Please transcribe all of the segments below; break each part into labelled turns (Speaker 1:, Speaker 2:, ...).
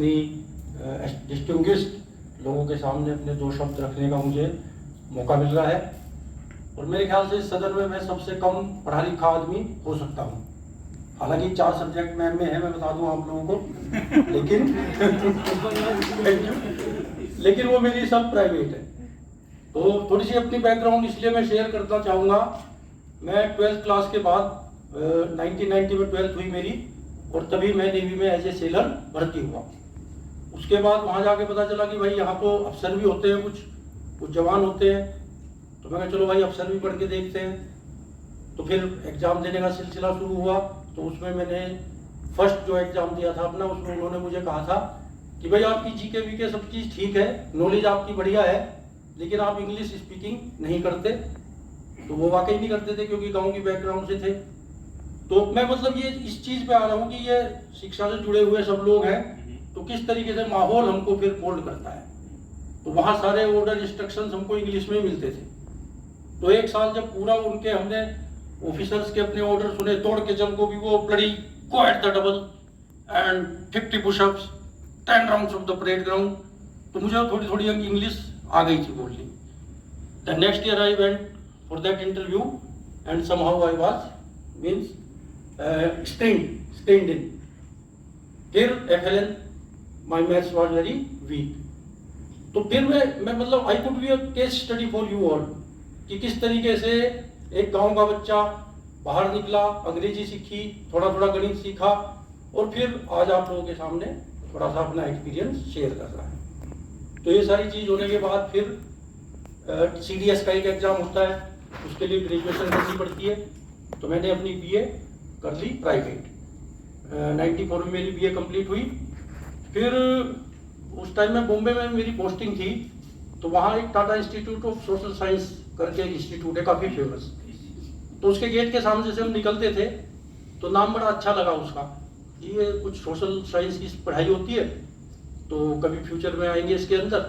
Speaker 1: इतनी डिस्टिंग्विश्ड लोगों के सामने अपने दो शब्द रखने का मुझे मौका मिल रहा है। और मेरे ख्याल से सदन में मैं सबसे कम पढ़ा लिखा आदमी हो सकता हूँ। हालांकि 4 सब्जेक्ट में MA है, मैं बता दूं आप लोगों को, लेकिन वो मेरी सब प्राइवेट है। तो थोड़ी सी अपनी बैकग्राउंड इसलिए मैं शेयर करना चाहूँगा। मैं 12th क्लास के बाद 1990 में 12th हुई मेरी, और तभी मैं नेवी में एज ए सेलर भर्ती हुआ। उसके बाद वहाँ जाके पता चला कि भाई यहाँ तो अफसर भी होते हैं, कुछ जवान होते हैं। तो मैं चलो भाई अफसर भी पढ़ के देखते हैं। तो फिर एग्ज़ाम देने का सिलसिला शुरू हुआ। तो उसमें मैंने फर्स्ट जो एग्ज़ाम दिया था अपना, उसमें उन्होंने मुझे कहा था कि भाई आपकी GK वीके सब चीज़ ठीक है, नॉलेज आपकी बढ़िया है, लेकिन आप इंग्लिश स्पीकिंग नहीं करते। तो वो वाकई नहीं करते थे, क्योंकि गांव की बैकग्राउंड से थे। तो मैं मतलब ये इस चीज़ पे आ रहा हूँ कि ये शिक्षा से जुड़े हुए सब लोग हैं, तो किस तरीके से माहौल हमको फिर मोल्ड करता है। तो वहाँ सारे ऑर्डर इंस्ट्रक्शंस हमको इंग्लिश में मिलते थे। तो एक साल जब पूरा उनके हमने ऑफिसर्स के अपने ऑर्डर सुने, तोड़ के चल को भी वो bloody go at the double and 50 pushups 10 rounds of the parade ground, तो मुझे थोड़ी थोड़ी इंग्लिश आ गई थी बोलनी। The next year I went for that interview and somehow I was means stand in. फिर FLN my maths was very weak. तो फिर मैं मतलब I could be a case study for you all कि किस तरीके से एक गांव का बच्चा बाहर निकला, अंग्रेजी सीखी, थोड़ा थोड़ा गणित सीखा, और फिर आज आप लोगों के सामने थोड़ा सा अपना एक्सपीरियंस शेयर कर रहा है। तो ये सारी चीज़ होने के बाद फिर CDS का एक एग्ज़ाम होता है, उसके लिए ग्रेजुएशन करनी पड़ती है। तो मैंने अपनी BA कर ली प्राइवेट। 94 में मेरी BA कंप्लीट हुई। फिर उस टाइम में बॉम्बे में मेरी पोस्टिंग थी। तो वहाँ एक Tata institute of social science करके एक इंस्टीट्यूट है, काफ़ी फेमस। तो उसके गेट के सामने से हम निकलते थे, तो नाम बड़ा अच्छा लगा उसका, ये कुछ सोशल साइंस की पढ़ाई होती है, तो कभी फ्यूचर में आएंगे इसके अंदर।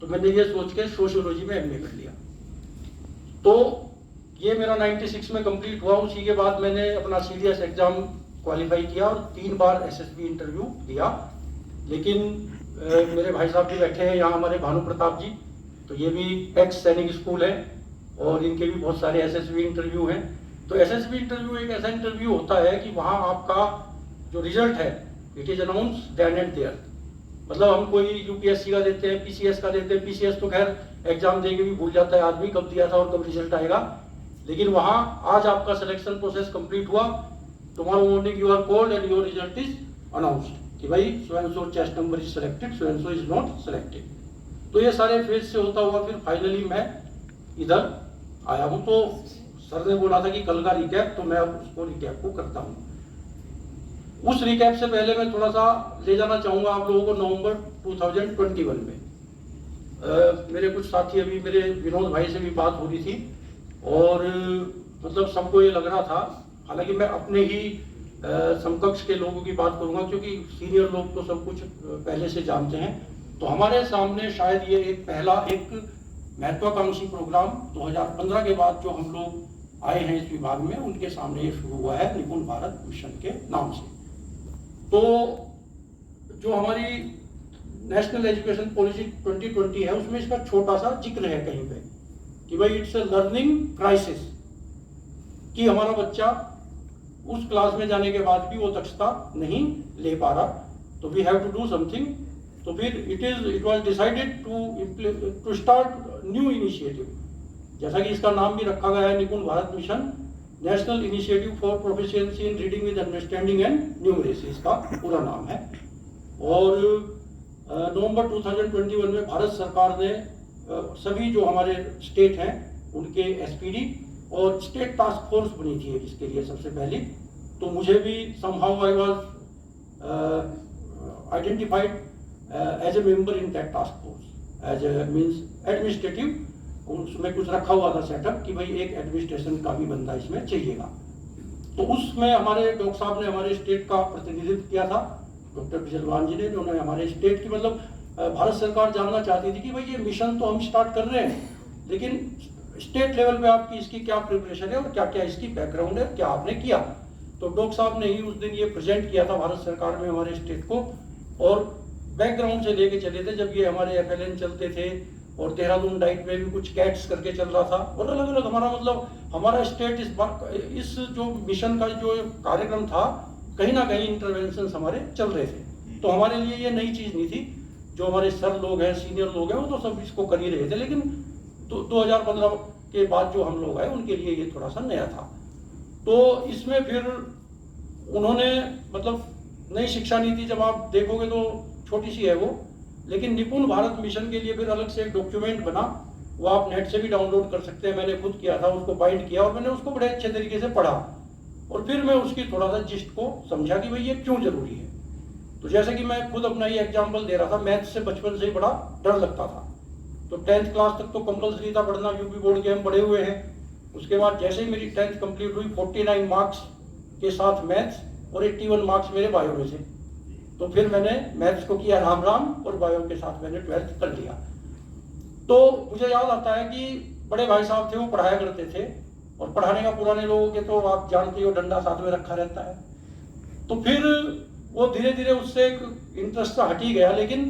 Speaker 1: तो मैंने ये सोच के सोशियोलॉजी में MA कर लिया। तो ये मेरा 96 में कंप्लीट हुआ। उसी के बाद मैंने अपना CDS एग्ज़ाम क्वालिफाई किया और 3 बार SSB इंटरव्यू दिया। लेकिन मेरे भाई साहब भी बैठे हैं यहाँ, हमारे भानु प्रताप जी, तो ये भी एक्स सैनिक स्कूल है, और इनके भी बहुत सारे SSB इंटरव्यू हैं। तो SSB इंटरव्यू एक ऐसा इंटरव्यू होता है कि वहाँ आपका जो रिजल्ट है it is announce then and there. मतलब हम कोई UPSC का देते हैं, PCS का देते हैं। PCS तो खैर एग्जाम देके भी भूल जाता है आदमी कब दिया था और कब रिजल्ट आएगा। लेकिन वहाँ आज आपका सिलेक्शन प्रोसेस कंप्लीट हुआ, tomorrow morning you are called and your result is announced कि भाई so and so chest number is selected, so and so is not selected. तो ये सारे फेज से होता हुआ फिर फाइनली मैं इधर आया हूँ। तो सर ने बोला था कि कल का रिकैप, तो मैं अब उसको रिकैप को करता हूँ। उस रिकैप से पहले मैं थोड़ा सा ले जाना चाहूँगा आप लोगों को नवंबर 2021 में। मेरे कुछ साथी, अभी मेरे विनोद भाई से भी बात हो रही थी, और मतलब सबको ये लग रहा था, हालांकि मैं अपने ही समकक्ष के लोगों की बात करूंगा क्योंकि सीनियर लोग तो सब कुछ पहले से जानते हैं। तो हमारे सामने शायद ये पहला एक महत्वाकांक्षी प्रोग्राम 2015 के बाद जो हम लोग आए हैं इस विभाग में, उनके सामने ये शुरू हुआ है निपुण भारत मिशन के नाम से। तो जो हमारी नेशनल एजुकेशन पॉलिसी 2020 है, उसमें इसका छोटा सा जिक्र है कहीं पे कि भाई इट्स ए लर्निंग क्राइसिस, कि हमारा बच्चा उस क्लास में जाने के बाद भी वो दक्षता नहीं ले पा रहा, तो we have to do something. तो फिर it was decided to start new initiative, जैसा कि इसका नाम भी रखा गया है Nipun Bharat mission, national initiative for proficiency in reading with understanding and numeracy, इसका पूरा नाम है। और नवंबर 2021 में भारत सरकार ने सभी जो हमारे स्टेट हैं उनके SPD और स्टेट टास्क फोर्स बनी थी इसके लिए सबसे पहले। तो मुझे भी somehow I was identified as a member in that task force, as a means administrative, उसमें कुछ रखा हुआ था सेटअप कि भाई एक एडमिनिस्ट्रेशन का भी बंदा इसमें चाहिएगा। तो उसमें हमारे डॉक्टर साहब ने हमारे स्टेट का प्रतिनिधित्व किया था, डॉक्टर बिजलवान जी ने, उन्होंने हमारे स्टेट की मतलब भारत सरकार जानना चाहती थी कि भाई ये मिशन तो हम स्टार्ट कर रहे हैं, लेकिन स्टेट लेवल पे आपकी इसकी क्या प्रिपरेशन है और क्या क्या इसकी बैकग्राउंड है, क्या आपने किया। तो डॉक्टर साहब ने ही उस दिन ये प्रेजेंट किया था भारत सरकार में हमारे स्टेट को, और बैकग्राउंड से लेके चले थे जब ये हमारे FLN चलते थे, और देहरादून डाइट में भी कुछ कैट्स करके चल रहा था, और अलग अलग हमारा मतलब हमारा स्टेट इस जो मिशन का जो कार्यक्रम था, कहीं ना कहीं इंटरवेंशन हमारे चल रहे थे। तो हमारे लिए ये नई चीज़ नहीं थी। जो हमारे सर लोग हैं, सीनियर लोग हैं, वो तो सब इसको कर ही रहे थे, लेकिन 2015 के बाद जो हम लोग आए उनके लिए ये थोड़ा सा नया था। तो इसमें फिर उन्होंने मतलब नई शिक्षा नीति जब आप देखोगे तो छोटी सी है वो, लेकिन निपुण भारत मिशन के लिए फिर अलग से एक डॉक्यूमेंट बना, वो आप नेट से भी डाउनलोड कर सकते हैं। मैंने खुद किया था, उसको बाइंड किया और मैंने उसको बड़े अच्छे तरीके से पढ़ा, और फिर मैं उसकी थोड़ा सा जिस्ट को समझा कि भाई ये क्यों जरूरी है। तो जैसे कि मैं खुद अपना ही एग्जाम्पल दे रहा था, मैथ से बचपन से ही बड़ा डर लगता था। तो 10th क्लास तक तो कंपल्सरी था पढ़ना, यूपी बोर्ड के हम पढ़े हुए हैं। उसके बाद जैसे ही मेरी 10th कंप्लीट हुई, 49 मार्क्स के साथ मैथ्स और 81 मार्क्स मेरे बायो में थे। तो फिर मैंने मैथ्स को किया राम राम, और बायो के साथ मैंने 12th कर लिया। तो मुझे याद आता है कि बड़े भाई साहब थे, वो पढ़ाया करते थे, और पढ़ाने का पुराने लोगों के तो आप जानते हो डंडा साथ में रखा रहता है। तो फिर वो धीरे धीरे उससे एक इंटरेस्ट हट ही गया, लेकिन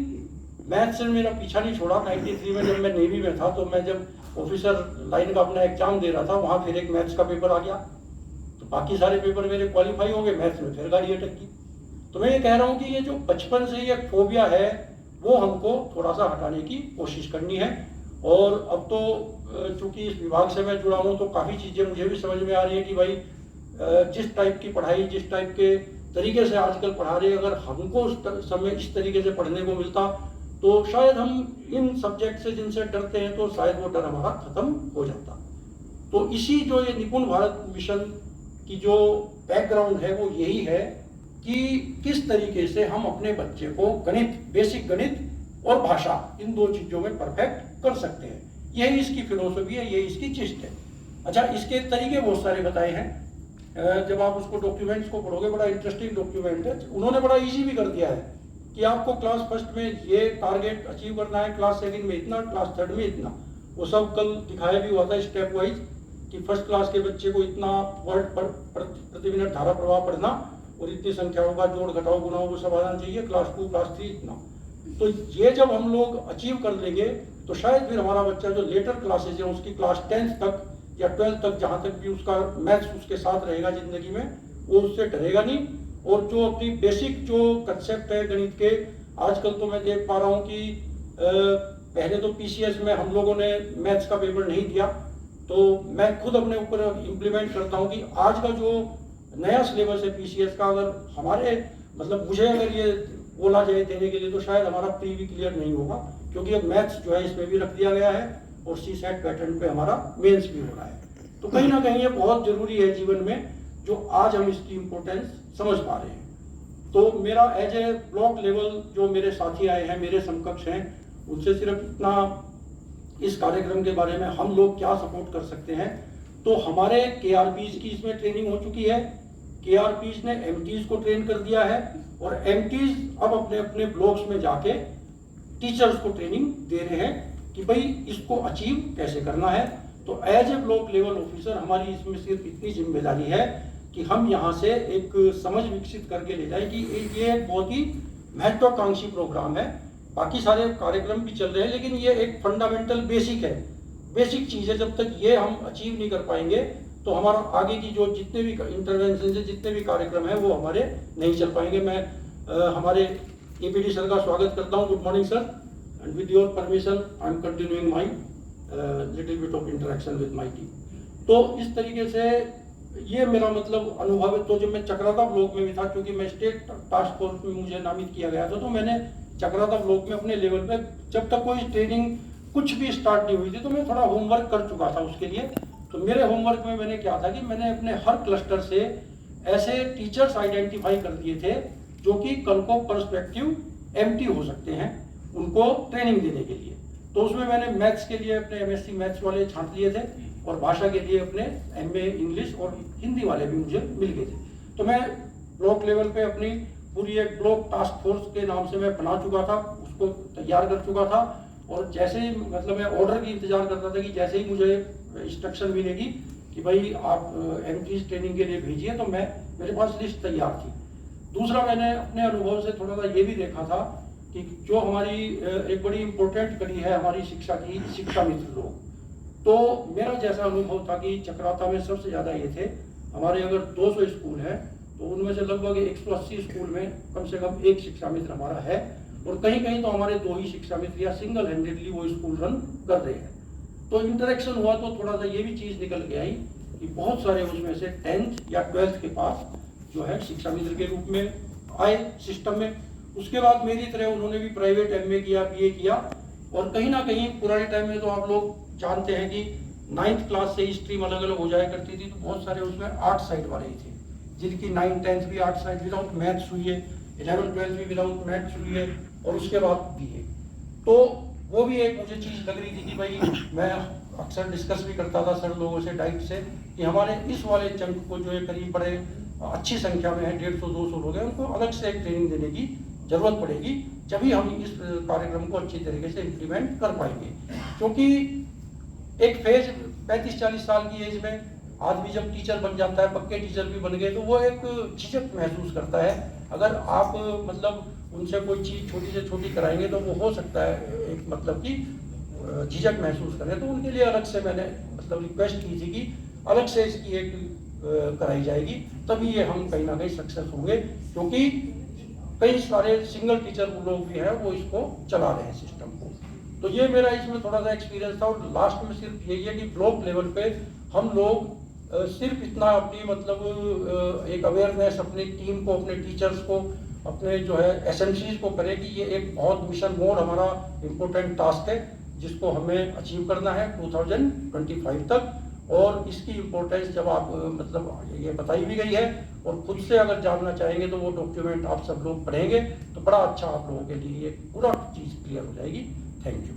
Speaker 1: मैथ से मेरा पीछा नहीं छोड़ा। 93 में जब मैं नेवी में था, तो मैं जब ऑफिसर लाइन का अपना एग्जाम दे रहा था, वहाँ फिर एक मैथ्स का पेपर आ गया। तो बाकी सारे पेपर मेरे क्वालिफाई हो गए, मैथ्स में फिर गाड़ी अटक गई। तो मैं ये कह रहा हूँ कि ये जो बचपन से ये फोबिया है, वो हमको थोड़ा सा हटाने की कोशिश करनी है। और अब तो चूंकि इस विभाग से मैं जुड़ा हूँ, तो काफ़ी चीज़ें मुझे भी समझ में आ रही है कि भाई जिस टाइप की पढ़ाई, जिस टाइप के तरीके से आजकल पढ़ा रहे, अगर हमको उस समय इस तरीके से पढ़ने को मिलता, तो शायद हम इन सब्जेक्ट से जिनसे डरते हैं, तो शायद वो डर हमारा खत्म हो जाता। तो इसी जो ये निपुण भारत मिशन की जो बैकग्राउंड है, वो यही है कि किस तरीके से हम अपने बच्चे को गणित, बेसिक गणित और भाषा, इन दो चीज़ों में परफेक्ट कर सकते हैं। यही इसकी फिलोसफी है, यही इसकी चिस्ट है। अच्छा, इसके तरीके बहुत सारे बताए हैं। जब आप उसको डॉक्यूमेंट्स को पढ़ोगे, बड़ा इंटरेस्टिंग डॉक्यूमेंट है। उन्होंने बड़ा इजी भी कर दिया है कि आपको क्लास फर्स्ट में ये टारगेट अचीव करना है, क्लास सेकंड में इतना, क्लास थर्ड में इतना। वो सब कल दिखाया भी हुआ था स्टेप वाइज कि फर्स्ट क्लास के बच्चे को इतना वर्ड प्रति मिनट धारा प्रवाह पढ़ना, और इतनी संख्याओं का जोड़ घटाओ गुणा वो सब आना चाहिए, क्लास 2 क्लास 3 इतना। तो ये जब हम लोग अचीव कर लेंगे, तो शायद फिर हमारा बच्चा जो लेटर क्लासेज है, उसकी क्लास 10th तक या 12th तक, जहाँ तक भी उसका मैथ्स उसके साथ रहेगा जिंदगी में, वो उससे डरेगा नहीं। और जो अपनी बेसिक जो कंसेप्ट है गणित के, आजकल तो मैं देख पा रहा हूँ कि पहले तो PCS में हम लोगों ने मैथ्स का पेपर नहीं दिया, तो मैं खुद अपने ऊपर इम्प्लीमेंट करता हूँ कि आज का जो नया सिलेबस है PCS का, अगर हमारे मतलब मुझे अगर ये बोला जाए देने के लिए, तो शायद हमारा प्री भी क्लियर नहीं होगा, क्योंकि अब मैथ्स जो है इसमें भी रख दिया गया है, और CSAT पैटर्न पे हमारा मेंस भी हो रहा है। तो कहीं ना कहीं ये बहुत जरूरी है जीवन में, जो आज हम इसकी इम्पोर्टेंस समझ पा रहे हैं। तो मेरा एज ए ब्लॉक लेवल जो मेरे साथी आए हैं, मेरे समकक्ष हैं, उनसे सिर्फ इतना इस कार्यक्रम के बारे में हम लोग क्या सपोर्ट कर सकते हैं। तो हमारे KRPs की इसमें ट्रेनिंग हो चुकी है, KRPs ने MTs को ट्रेन कर दिया है, और MTs अब अपने अपने ब्लॉक्स में जाके टीचर्स को ट्रेनिंग दे रहे हैं कि भाई इसको अचीव कैसे करना है। तो as a block level officer हमारी इसमें सिर्फ इतनी जिम्मेदारी है कि हम यहाँ से एक समझ विकसित करके ले जाए कि ये एक बहुत ही महत्वाकांक्षी प्रोग्राम है। बाकी सारे कार्यक्रम भी चल रहे हैं, लेकिन ये एक फंडामेंटल बेसिक है, बेसिक चीज़ है। जब तक ये हम अचीव नहीं कर पाएंगे, तो हमारा आगे की जो जितने भी इंटरवेंशन से जितने भी कार्यक्रम है, वो हमारे नहीं चल पाएंगे। मैं हमारे APD सर का स्वागत करता हूँ। Good morning sir, and with your permission I am continuing my little bit of interaction with my team. तो इस तरीके से ये मेरा मतलब अनुभव है। तो जब मैं चक्राता ब्लॉक में भी था, क्योंकि मैं स्टेट टास्क फोर्स में मुझे नामित किया गया था, तो मैंने चक्राता ब्लॉक में अपने लेवल पे जब तक कोई ट्रेनिंग कुछ भी स्टार्ट नहीं हुई थी, तो मैं थोड़ा होमवर्क कर चुका था उसके लिए। तो मेरे होमवर्क में मैंने क्या था कि मैंने अपने हर क्लस्टर से ऐसे टीचर्स आइडेंटिफाई कर दिए थे जो कि कल को पर्सपेक्टिव MT हो सकते हैं, उनको ट्रेनिंग देने के लिए। तो उसमें मैंने मैथ्स के लिए अपने MSc मैथ्स वाले छांट लिए थे, और भाषा के लिए अपने MA इंग्लिश और हिंदी वाले भी मुझे मिल गए थे। तो मैं ब्लॉक लेवल पे अपनी पूरी एक ब्लॉक टास्क फोर्स के नाम से मैं बना चुका था, उसको तैयार कर चुका था। और जैसे ही मतलब मैं ऑर्डर की इंतजार करता था कि जैसे ही मुझे इंस्ट्रक्शन मिलेगी कि भाई आप MT ट्रेनिंग के लिए भेजिए, तो मेरे पास लिस्ट तैयार थी। दूसरा, मैंने अपने अनुभव से थोड़ा सा ये भी देखा था कि जो हमारी एक बड़ी इम्पोर्टेंट कड़ी है हमारी शिक्षा की, शिक्षा मित्र लोग। तो मेरा जैसा अनुभव था कि चक्राता में सबसे ज़्यादा ये थे, हमारे अगर 200 स्कूल हैं तो उनमें से लगभग 180 स्कूल में कम से कम एक शिक्षा मित्र हमारा है, और कहीं कहीं तो हमारे 2 ही शिक्षा मित्र या सिंगल हैंडेडली वो स्कूल रन कर रहे हैं। तो इंटरेक्शन हुआ तो थोड़ा सा ये भी चीज़ निकल के आई कि बहुत सारे उसमें से 10th या 12th के पास जो है शिक्षा मित्र के रूप में आए सिस्टम में। उसके बाद मेरी तरह उन्होंने भी प्राइवेट MA किया, BA किया, और कहीं ना कहीं पुराने टाइम में तो आप लोग जानते हैं कि 9th क्लास से स्ट्रीम अलग अलग हो जाया करती थी, तो बहुत सारे उसमें आर्ट साइड वाले ही थे जिनकी 9th 10th भी आर्ट साइड विदाउट मैथ्स हुई है, 11th 12th भी विदाउट मैथ्स हुई है, और उसके बाद BA। तो वो भी एक मुझे चीज़ लग रही थी कि भाई मैं अक्सर डिस्कस भी करता था सर लोगों से, डाइट से, कि हमारे इस वाले चंक को जो है करीब बड़े अच्छी संख्या में है, 150-200 लोग हैं, उनको अलग से एक ट्रेनिंग देने की जरूरत पड़ेगी, जब ही हम इस कार्यक्रम को अच्छी तरीके से इम्प्लीमेंट कर पाएंगे। क्योंकि एक फेज 35-40 साल की एज में आदमी जब टीचर बन जाता है, पक्के टीचर भी बन गए, तो वो एक झिझक महसूस करता है। अगर आप मतलब उनसे कोई चीज़ छोटी से छोटी कराएंगे तो वो हो सकता है एक मतलब कि झिझक महसूस करें, तो उनके लिए अलग से मैंने मतलब रिक्वेस्ट की थी कि अलग से इसकी एक कराई जाएगी, तभी ये हम कहीं ना कहीं सक्सेस होंगे, क्योंकि कई सारे सिंगल टीचर लोग भी हैं वो इसको चला रहे हैं सिस्टम को। तो ये मेरा इसमें थोड़ा सा एक्सपीरियंस था। और लास्ट में सिर्फ यही है कि ब्लॉक लेवल पे हम लोग सिर्फ इतना अपनी मतलब एक अवेयरनेस अपनी टीम को, अपने टीचर्स को, अपने जो है SMCs को करें कि ये एक बहुत मिशन मोड हमारा इम्पोर्टेंट टास्क है जिसको हमें अचीव करना है 2025 तक। और इसकी इम्पोर्टेंस जब आप मतलब ये बताई भी गई है, और खुद से अगर जानना चाहेंगे तो वो डॉक्यूमेंट आप सब लोग पढ़ेंगे तो बड़ा अच्छा आप लोगों के लिए ये पूरा चीज़ क्लियर हो जाएगी। Thank you.